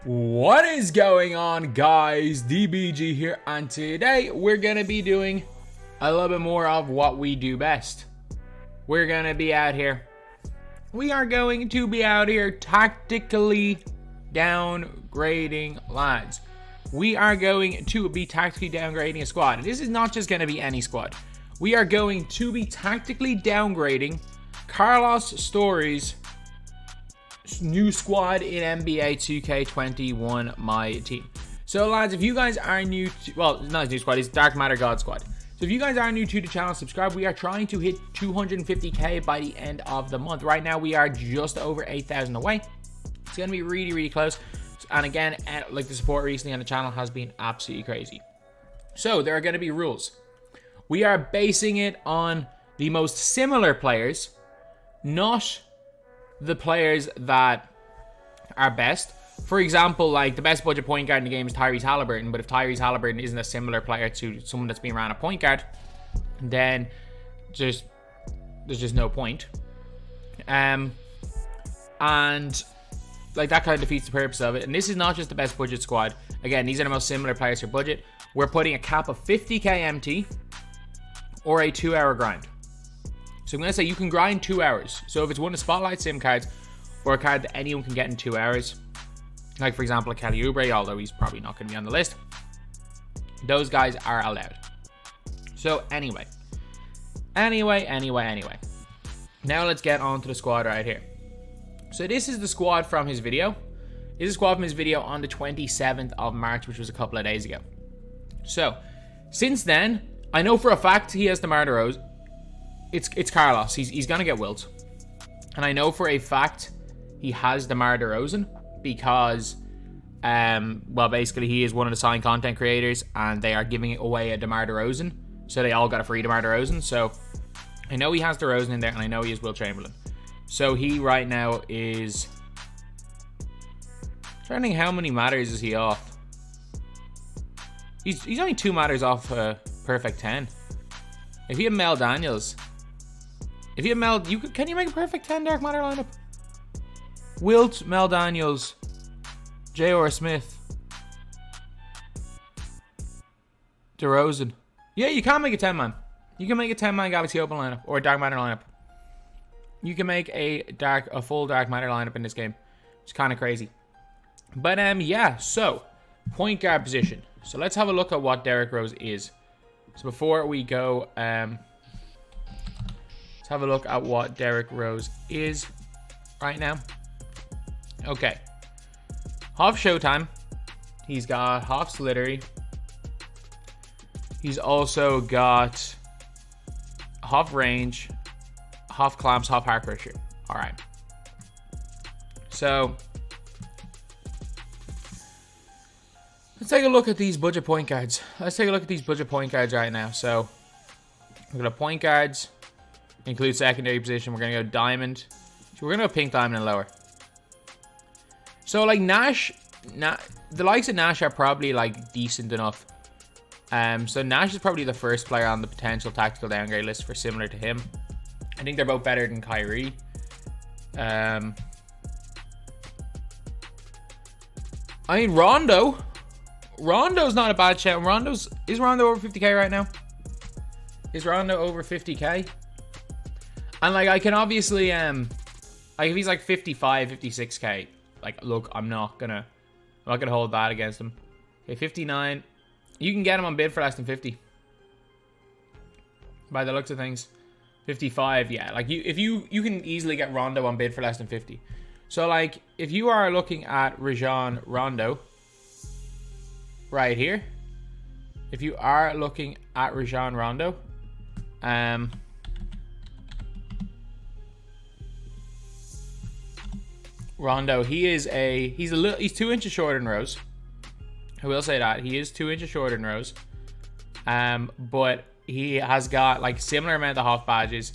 What is going on, guys? DBG here, and today we're gonna be doing a little bit more of what we do best. We're gonna be out here. We are going to be out here tactically downgrading lads. We are going to be tactically downgrading a squad. This is not just gonna be any squad. We are going to be tactically downgrading CARLOSSTORY's new squad in NBA 2K21 MyTEAM. So lads, if you guys are new to, well, it's not his new squad, it's Dark Matter God squad. So if you guys are new to the channel, subscribe. We are trying to hit 250k by the end of the month. Right now we are just over 8,000 away. It's gonna be really close. And again, like, the support recently on the channel has been absolutely crazy. So there are gonna be rules. We are basing it on the most similar players, not the players that are best. For example, like, the best budget point guard in the game is Tyrese Halliburton, but if Tyrese Halliburton isn't a similar player to someone that's been around a point guard, then there's just no point. And like, that kind of defeats the purpose of it. And this is not just the best budget squad. Again, these are the most similar players for budget. We're putting a cap of 50k MT or a 2-hour grind. So I'm going to say you can grind 2 hours. So if it's one of the Spotlight Sim cards or a card that anyone can get in 2 hours, like for example a Kelly Oubre, although he's probably not going to be on the list, those guys are allowed. So anyway. Now let's get on to the squad right here. So this is the squad from his video. This is a squad from his video on the 27th of March, which was a couple of days ago. So since then, I know for a fact he has DeMar DeRozan. It's Carlos. He's gonna get Wilt, and I know for a fact he has DeMar DeRozan because, well, basically he is one of the signed content creators, and they are giving away a DeMar DeRozan, so they all got a free DeMar DeRozan. So I know he has DeRozan in there, and I know he is Wilt Chamberlain. So he right now is, I'm trying to think, how many matters is he off? He's only 2 matters off perfect 10. If he had Mel Daniels. If you have Mel, can you make a perfect 10 Dark Matter lineup? Wilt, Mel Daniels, J.R. Smith, DeRozan. Yeah, you can make a 10-man. You can make a 10-man Galaxy Open lineup or a Dark Matter lineup. You can make a full Dark Matter lineup in this game. It's kind of crazy. But yeah, so point guard position. So let's have a look at what Derrick Rose is. So before we go, have a look at what Derrick Rose is right now. Okay. Half Showtime. He's got half Slittery. He's also got half range, half clamps, half hard pressure. Alright. So let's take a look at these budget point guards. Let's take a look at these budget point guards right now. So we're gonna point guards. Include secondary position. We're going to go diamond. So we're going to go pink, diamond, and lower. So like Nash, the likes of Nash are probably like decent enough. So Nash is probably the first player on the potential tactical downgrade list for similar to him. I think they're both better than Kyrie. I mean, Rondo's not a bad shout. Is Rondo over 50k right now? Is Rondo over 50k? And like, I can obviously, like, if he's like 55, 56k, like, look, I'm not gonna hold that against him. Okay, 59. You can get him on bid for less than 50. By the looks of things. 55, yeah. Like, you can easily get Rondo on bid for less than 50. So like, if you are looking at Rajon Rondo right here, if you are looking at Rajon Rondo, Rondo, he's 2 inches shorter than Rose. I will say that he is 2 inches shorter than Rose. But he has got like similar amount of half badges.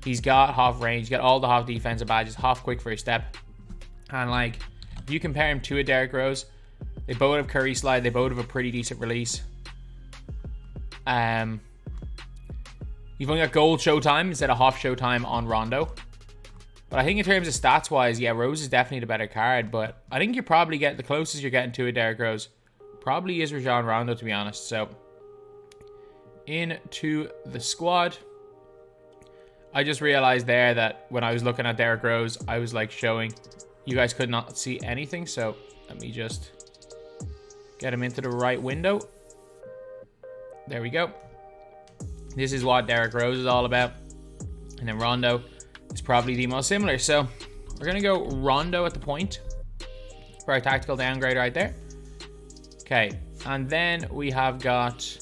He's got half range, he's got all the half defensive badges, half quick first step. And like, if you compare him to a Derrick Rose, they both have Curry slide, they both have a pretty decent release. You've only got gold showtime instead of half showtime on Rondo. But I think in terms of stats wise, yeah, Rose is definitely the better card. But I think you probably get the closest you're getting to a Derrick Rose probably is Rajon Rondo, to be honest. So into the squad. I just realized there that when I was looking at Derrick Rose, I was like showing you guys could not see anything. So let me just get him into the right window. There we go. This is what Derrick Rose is all about. And then Rondo is probably the most similar. So we're going to go Rondo at the point for our tactical downgrade right there. Okay. And then we have got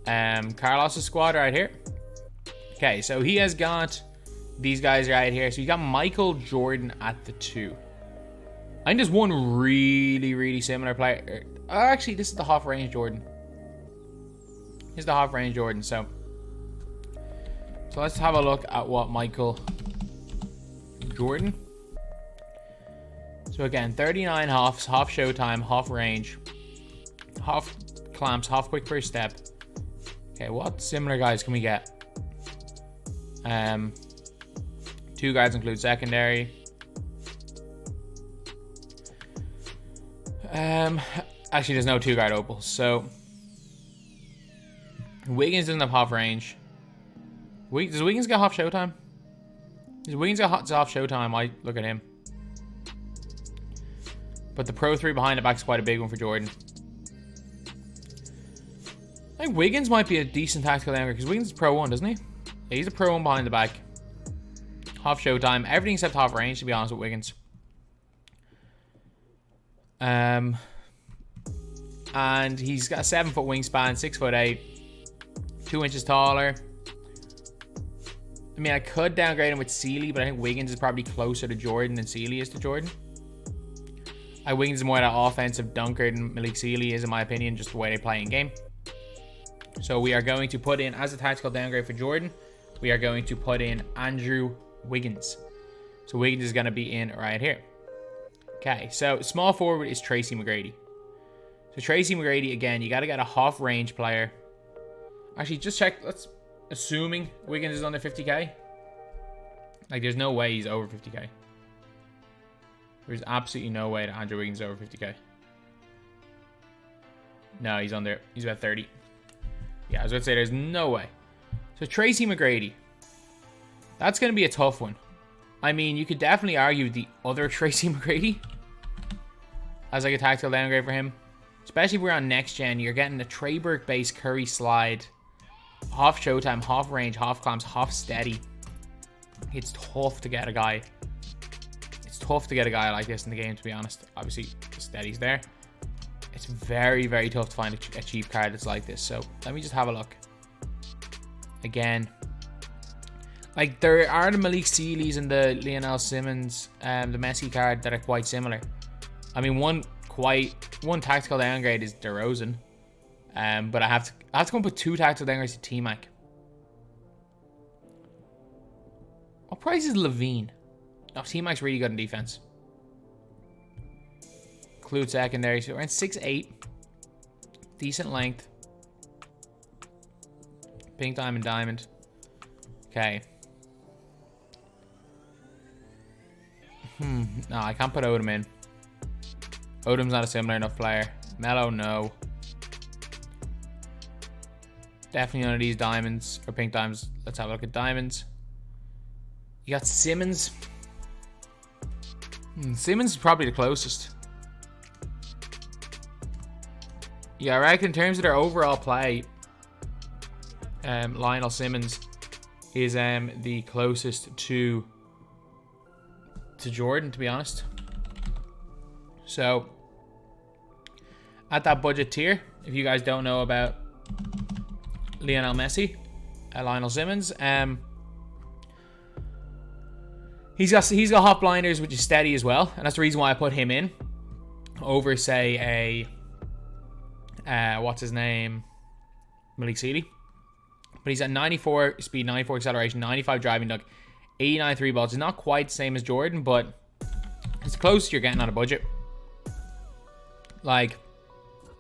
Carlos' squad right here. Okay. So he has got these guys right here. So you got Michael Jordan at the 2. I think there's one really, really similar player. Actually, this is the half-range Jordan. Here's the half-range Jordan. So let's have a look at what Michael Jordan. So again, 39 halves, half showtime, half range, half clamps, half quick first step. Okay, what similar guys can we get? 2 guards include secondary. Actually, there's no 2-guard opals. So Wiggins doesn't have half range. Does Wiggins get half showtime? Does Wiggins get half showtime? I look at him. But the Pro 3 behind the back is quite a big one for Jordan. I think Wiggins might be a decent tactical downgrade because Wiggins is Pro 1, doesn't he? Yeah, he's a Pro 1 behind the back. Half showtime. Everything except half range, to be honest with Wiggins. And he's got a 7-foot wingspan, 6'8", 2 inches taller. I mean, I could downgrade him with Sealy, but I think Wiggins is probably closer to Jordan than Sealy is to Jordan. Wiggins is more that offensive dunker than Malik Sealy is, in my opinion, just the way they play in game. So we are going to put in, as a tactical downgrade for Jordan, we are going to put in Andrew Wiggins. So Wiggins is going to be in right here. Okay, so small forward is Tracy Mcgrady. So Tracy McGrady, again, you got to get a half-range player. Actually, just check. Let's assuming Wiggins is under 50k. Like, there's no way he's over 50k. There's absolutely no way that Andrew Wiggins is over 50k. No, he's under. He's about 30. Yeah, I was going to say there's no way. So Tracy McGrady. That's going to be a tough one. I mean, you could definitely argue the other Tracy McGrady as like a tactical downgrade for him. Especially if we're on next gen, you're getting the Trey Burke-based Curry slide. Half showtime, half range, half clamps, half steady. It's tough to get a guy. It's tough to get a guy like this in the game, to be honest. Obviously, the steady's there. It's very, very tough to find a cheap card that's like this. So, let me just have a look. Again. Like, there are the Malik Sealy's and the Lionel Simmons, the Messi card that are quite similar. I mean, one tactical downgrade is DeRozan. But I have to go and put 2 tactical downgrades to T-Mac. What price is Levine? No, T-Mac's really good in defense. Include secondary, so around 6'8". Decent length. Pink diamond, diamond. Okay. No, I can't put Odom in. Odom's not a similar enough player. Melo, no. Definitely none of these diamonds or pink diamonds. Let's have a look at diamonds. You got Simmons. Simmons is probably the closest. Yeah, I reckon in terms of their overall play, Lionel Simmons is the closest to Jordan, to be honest. So, at that budget tier, if you guys don't know about Lionel Messi, Lionel Simmons, he's got hot blinders, which is steady as well, and that's the reason why I put him in over, say, what's his name, Malik Sealy. But he's at 94 speed, 94 acceleration, 95 driving dunk, 89 3 balls. It's not quite the same as Jordan, but it's close you're getting on a budget. Like,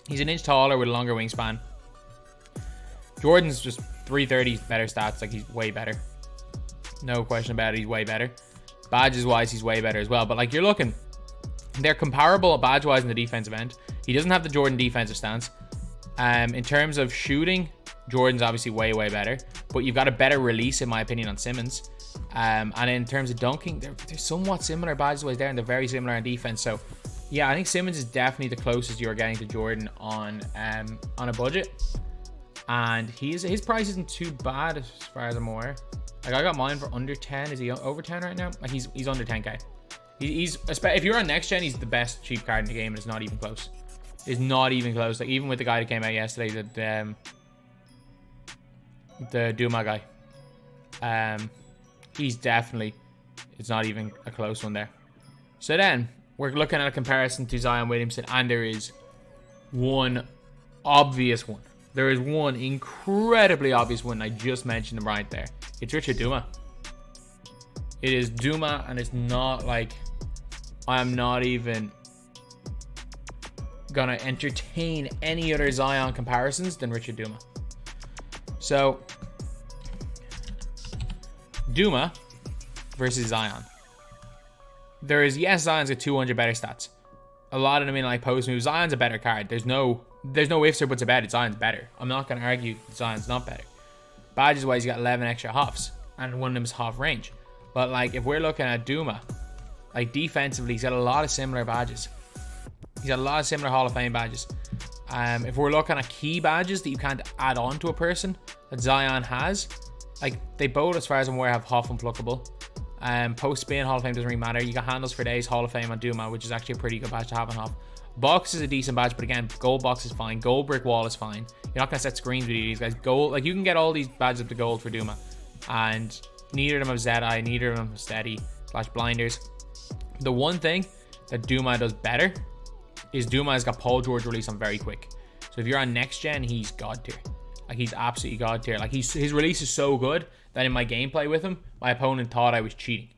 he's an inch taller with a longer wingspan. Jordan's just 330 better stats. Like, he's way better. No question about it, he's way better. Badges-wise, he's way better as well. But, like, you're looking... They're comparable badge-wise in the defensive end. He doesn't have the Jordan defensive stance. In terms of shooting, Jordan's obviously way, way better. But you've got a better release, in my opinion, on Simmons. And in terms of dunking, they're somewhat similar badges-wise there, and they're very similar on defense. So, yeah, I think Simmons is definitely the closest you're getting to Jordan on a budget. And his price isn't too bad as far as I'm aware. Like, I got mine for under 10. Is he over 10 right now? Like, he's under 10k. If you're on next gen, he's the best cheap card in the game, and it's not even close. It's not even close. Like, even with the guy that came out yesterday, the Duma guy, he's definitely, it's not even a close one there. So then we're looking at a comparison to Zion Williamson, and there is one obvious one. There is one incredibly obvious one. I just mentioned him right there. It's Richard Duma. It is Duma, and it's not like I'm not even gonna entertain any other Zion comparisons than Richard Duma. So, Duma versus Zion. There is, yes, Zion's got 200 better stats. A lot of them in like post moves. Zion's a better card. There's no ifs or buts about it. Zion's better. I'm not gonna argue Zion's not better. Badges wise, you got 11 extra hops, and one of them is half range. But like, if we're looking at Duma, like defensively, he's got a lot of similar badges. He's got a lot of similar Hall of Fame badges. If we're looking at key badges that you can't add on to a person that Zion has, like they both, as far as I'm aware, have Huff and Pluckable. Post spin Hall of Fame doesn't really matter. You got handles for days, Hall of Fame on Duma, which is actually a pretty good badge to have on Huff. Box is a decent badge, but again, gold box is fine. Gold brick wall is fine. You're not gonna set screens with these guys. Gold, like you can get all these badges up to gold for Duma, and neither of them have Zed-Eye, neither of them have steady / blinders. The one thing that Duma does better is Duma has got Paul George release on very quick. So if you're on next gen, he's god tier. Like he's absolutely god tier. Like his release is so good that in my gameplay with him, my opponent thought I was cheating.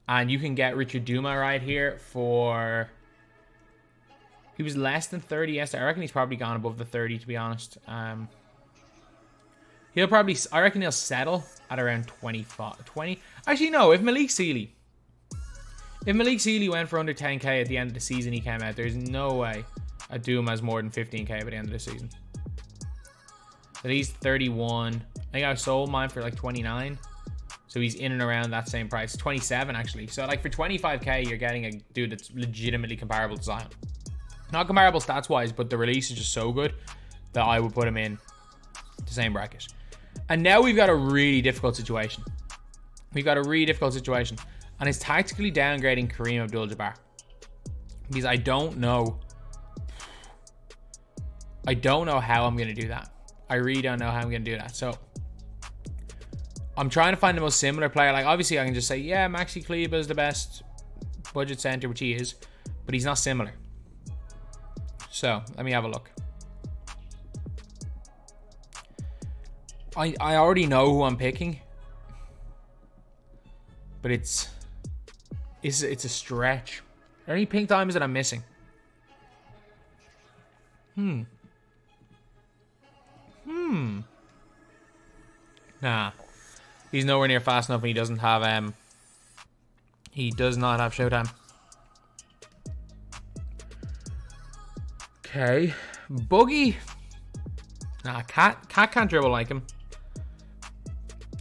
And you can get Richard Duma right here for... He was less than 30 yesterday. I reckon he's probably gone above the 30, to be honest. He'll probably... I reckon he'll settle at around 25... 20... Actually, no. If Malik Sealy went for under 10k at the end of the season he came out, there's no way a Duma has more than 15k by the end of the season. So he's 31. I think I sold mine for like 29. So he's in and around that same price. 27 actually. So like for 25k, you're getting a dude that's legitimately comparable to Zion. Not comparable stats wise, but the release is just so good that I would put him in the same bracket. And now we've got a really difficult situation. And it's tactically downgrading Kareem Abdul-Jabbar. Because I don't know how I'm going to do that. I really don't know how I'm going to do that. So I'm trying to find the most similar player. Like obviously I can just say, yeah, Maxi Kleber is the best budget center, which he is. But he's not similar. So let me have a look. I already know who I'm picking. But it's a stretch. Are there any pink diamonds that I'm missing? Nah. He's nowhere near fast enough, and he doesn't have he does not have Showtime. Okay. Boogie. Nah, Cat can't dribble like him.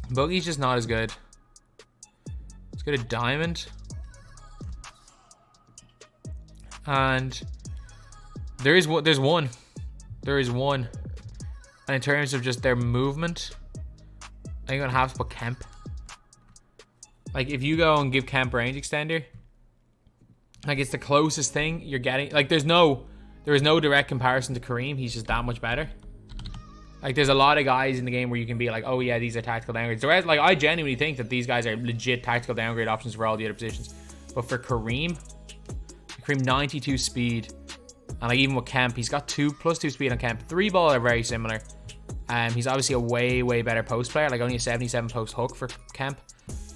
Boogie's just not as good. Let's get a diamond. And there's one. And in terms of just their movement, I'm gonna have to put Kemp. Like if you go and give Kemp range extender, like it's the closest thing you're getting. Like there is no direct comparison to Kareem. He's just that much better. Like there's a lot of guys in the game where you can be like, oh yeah, these are tactical downgrades. The rest, like I genuinely think that these guys are legit tactical downgrade options for all the other positions. But for Kareem 92 speed, and like even with Kemp, he's got +2 speed on Kemp. 3 ball are very similar. He's obviously a way better post player, like only a 77 post hook for Kemp.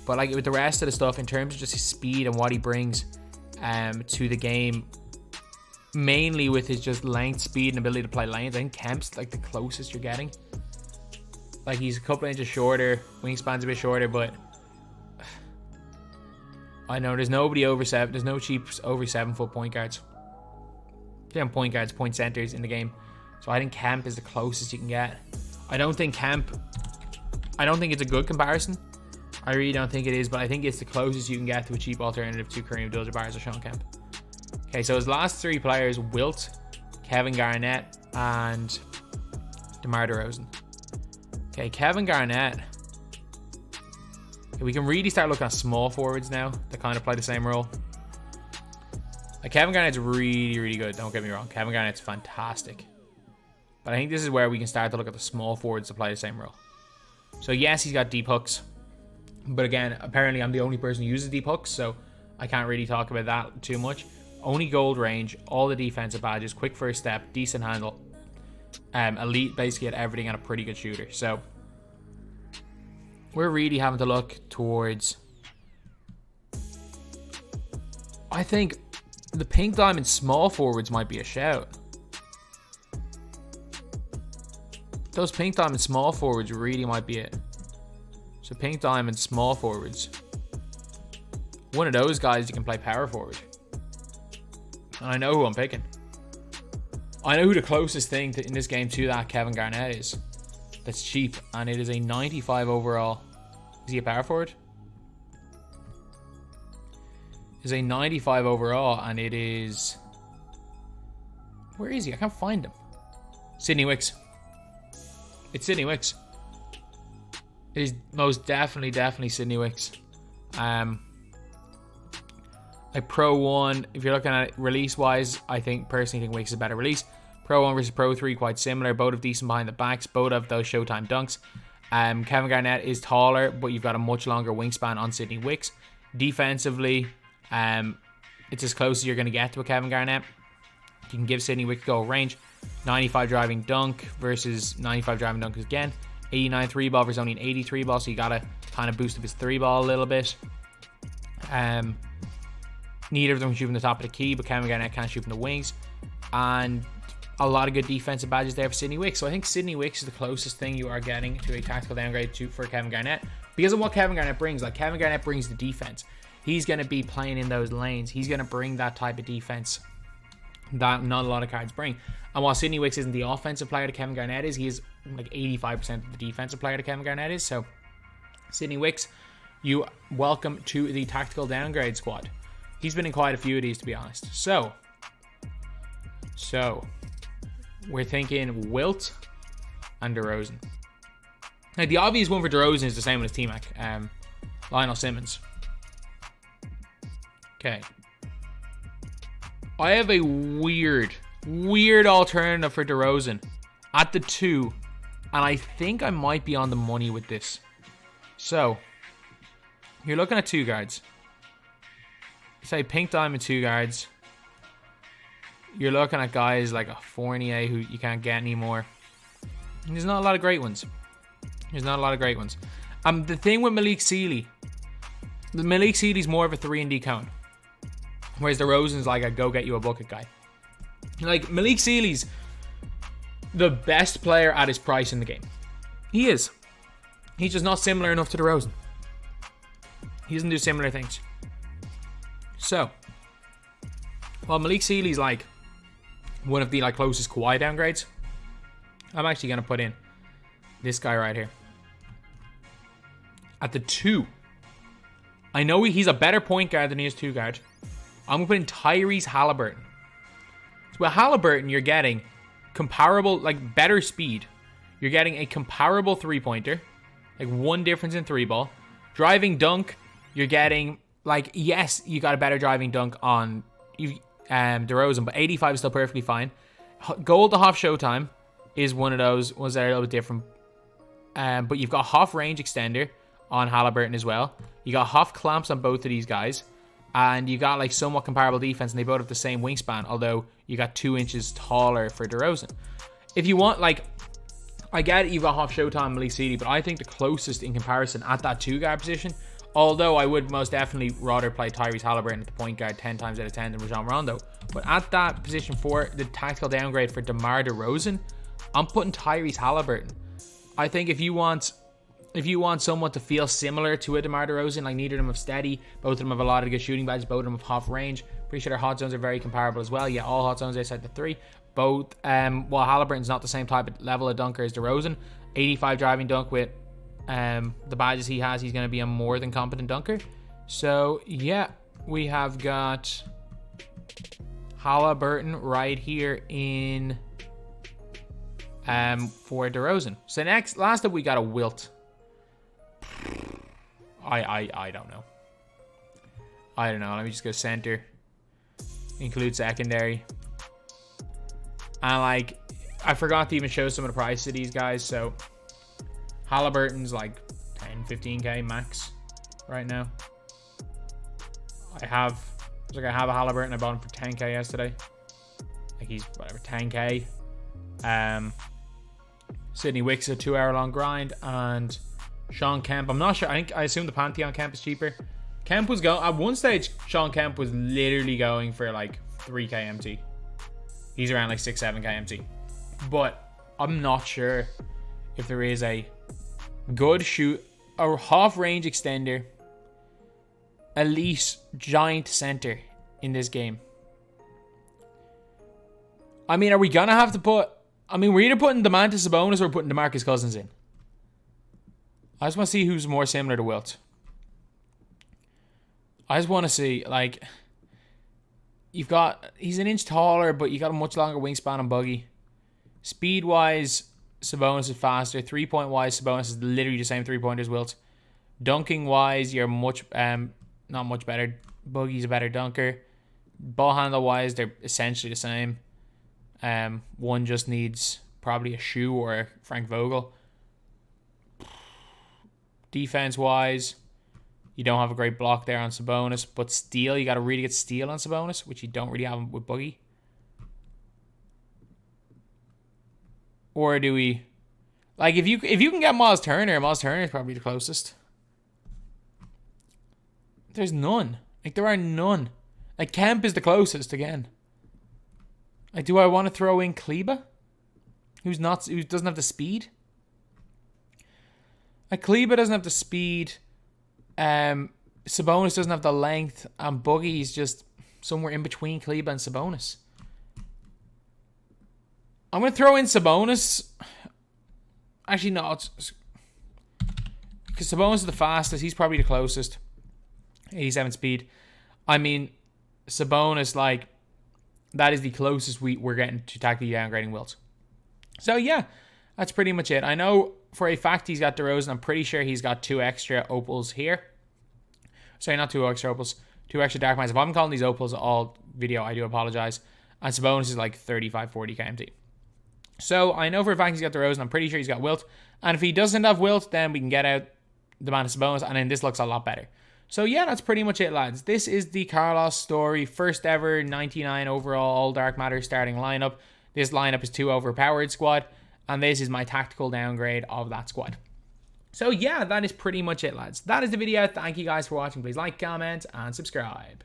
But like with the rest of the stuff, in terms of just his speed and what he brings to the game, mainly with his just length, speed, and ability to play lanes, I think Kemp's like the closest you're getting. Like he's a couple of inches shorter, wingspan's a bit shorter, but I know there's nobody over 7. There's no cheap over 7-foot point guards. Damn point guards, point centers in the game. So I think Kemp is the closest you can get. I don't think it's a good comparison. I really don't think it is, but I think it's the closest you can get to a cheap alternative to Kareem Abdul-Jabbar or Sean Kemp. Okay, so his last 3 players: Wilt, Kevin Garnett, and DeMar DeRozan. Okay, Kevin Garnett. Okay, we can really start looking at small forwards now that kind of play the same role. Like, Kevin Garnett's really, really good. Don't get me wrong. Kevin Garnett's fantastic. But I think this is where we can start to look at the small forwards to play the same role. So yes, he's got deep hooks. But again, apparently I'm the only person who uses deep hooks, so I can't really talk about that too much. Only gold range, all the defensive badges, quick first step, decent handle. Elite basically at everything, and a pretty good shooter. So we're really having to look towards... I think the pink diamond small forwards might be a shout. Those pink diamond small forwards really might be it. So pink diamond small forwards. One of those guys you can play power forward. And I know who I'm picking. I know who the closest thing in this game to that Kevin Garnett is. That's cheap, and it is a 95 overall. Is he a power forward? Is a 95 overall, and it is... Where is he? I can't find him. Sidney Wicks. It's Sidney Wicks. It is most definitely Sidney Wicks. Like Pro 1, if you're looking at it release-wise, I personally think Wicks is a better release. Pro 1 versus Pro 3, quite similar. Both have decent behind the backs. Both have those Showtime dunks. Kevin Garnett is taller, but you've got a much longer wingspan on Sidney Wicks. Defensively, it's as close as you're going to get to a Kevin Garnett. You can give Sidney Wicks goal range. 95 driving dunk versus 95 driving dunk again. 89 3 ball versus only an 83 ball, so you got to kind of boost up his 3 ball a little bit. Neither of them can shoot from the top of the key, but Kevin Garnett can't shoot from the wings. And a lot of good defensive badges there for Sidney Wicks. So I think Sidney Wicks is the closest thing you are getting to a tactical downgrade for Kevin Garnett, because of what Kevin Garnett brings. Like, Kevin Garnett brings the defense. He's going to be playing in those lanes. He's going to bring that type of defense that not a lot of cards bring. And while Sidney Wicks isn't the offensive player that Kevin Garnett is, he is like 85% of the defensive player that Kevin Garnett is. So Sidney Wicks, you welcome to the tactical downgrade squad. He's been in quite a few of these, to be honest. So we're thinking Wilt and DeRozan. Now, the obvious one for DeRozan is the same as T-Mac. Lionel Simmons. Okay. I have a weird alternative for DeRozan at the 2. And I think I might be on the money with this. So, you're looking at 2 guards. Say pink diamond 2 guards. You're looking at guys like a Fournier who you can't get anymore. And there's not a lot of great ones. The thing with Malik Sealy is more of a 3-and-D cone, whereas DeRozan's like a go get you a bucket guy. Like, Malik Sealy's the best player at his price in the game. He is. He's just not similar enough to DeRozan. He doesn't do similar things. So, while Malik Sealy's like one of the like closest Kawhi downgrades, I'm actually going to put in this guy right here. At the 2. I know he's a better point guard than he is 2 guard. I'm going to put in Tyrese Halliburton. So with Halliburton, you're getting comparable, like better speed. You're getting a comparable 3-pointer. Like one difference in 3 ball. Driving dunk, you're getting... Like, yes, you got a better driving dunk on DeRozan, but 85 is still perfectly fine. Gold to half Showtime is one of those ones that are a little bit different. But you've got half range extender on Halliburton as well. You got half clamps on both of these guys. And you got like somewhat comparable defense, and they both have the same wingspan, although you got 2 inches taller for DeRozan. If you want, like, I get it, you've got half Showtime, Malik Sealy, but I think the closest in comparison at that 2 guard position, although I would most definitely rather play Tyrese Halliburton at the point guard 10 times out of 10 than Rajon Rondo. But at that position for the tactical downgrade for DeMar DeRozan, I'm putting Tyrese Halliburton. I think if you want if you want someone to feel similar to a DeMar DeRozan, like neither of them have steady, both of them have a lot of good shooting badges, both of them have half range. Pretty sure their hot zones are very comparable as well. Yeah, all hot zones outside the 3. Both, while Halliburton's not the same type of level of dunker as DeRozan, 85 driving dunk with the badges he has, he's going to be a more than competent dunker. So yeah, we have got Halliburton right here in for DeRozan. So last up we got a Wilt. I don't know. I don't know. Let me just go center. Include secondary. And like, I forgot to even show some of the prices of these guys. So Halliburton's like 10, 15k max right now. I have a Halliburton. I bought him for 10k yesterday. Like he's whatever 10k. Sidney Wicks a 2-hour-long grind, and Sean Kemp. I'm not sure. I assume the Pantheon Kemp is cheaper. Kemp was going at one stage. Sean Kemp was literally going for like 3k MT. He's around like 6-7k MT. But I'm not sure if there is a good a half range extender, elite giant center in this game. I mean, are we gonna have to put? I mean, we're either putting Domantas Sabonis or we're putting DeMarcus Cousins in. I just want to see who's more similar to Wilt. I just want to see, like, he's an inch taller, but you got a much longer wingspan on Buggy. Speed-wise, Sabonis is faster. 3-point-wise, Sabonis is literally the same 3-pointer as Wilt. Dunking-wise, you're not much better. Buggy's a better dunker. Ball handle-wise, they're essentially the same. One just needs probably a shoe or a Frank Vogel. Defense-wise, you don't have a great block there on Sabonis, but steal, you got to really get steal on Sabonis, which you don't really have with Buggy. Or do we, like, if you can get Miles Turner is probably the closest. There's none. Like, there are none. Like, Kemp is the closest again. Like, do I want to throw in Kleba? Who doesn't have the speed? Like, Kleba doesn't have the speed. Sabonis doesn't have the length. And Buggy's just somewhere in between Kleba and Sabonis. I'm going to throw in Sabonis. Actually, no. Because Sabonis is the fastest. He's probably the closest. 87 speed. I mean, Sabonis, like, that is the closest we're getting to tactically downgrading Wilt. So, yeah, that's pretty much it. I know for a fact he's got DeRozan. I'm pretty sure he's got 2 extra opals here. Sorry, not 2 extra opals. 2 extra dark mines. If I'm calling these opals all video, I do apologize. And Sabonis is like 35, 40 KMT. So, I know for a fact he's got DeRozan. I'm pretty sure he's got Wilt. And if he doesn't have Wilt, then we can get out the man of Sabonis. And then this looks a lot better. So, yeah, that's pretty much it, lads. This is the Carlos Story first ever 99 overall All Dark Matter starting lineup. This lineup is 2 overpowered squad. And this is my tactical downgrade of that squad. So, yeah, that is pretty much it, lads. That is the video. Thank you guys for watching. Please like, comment, and subscribe.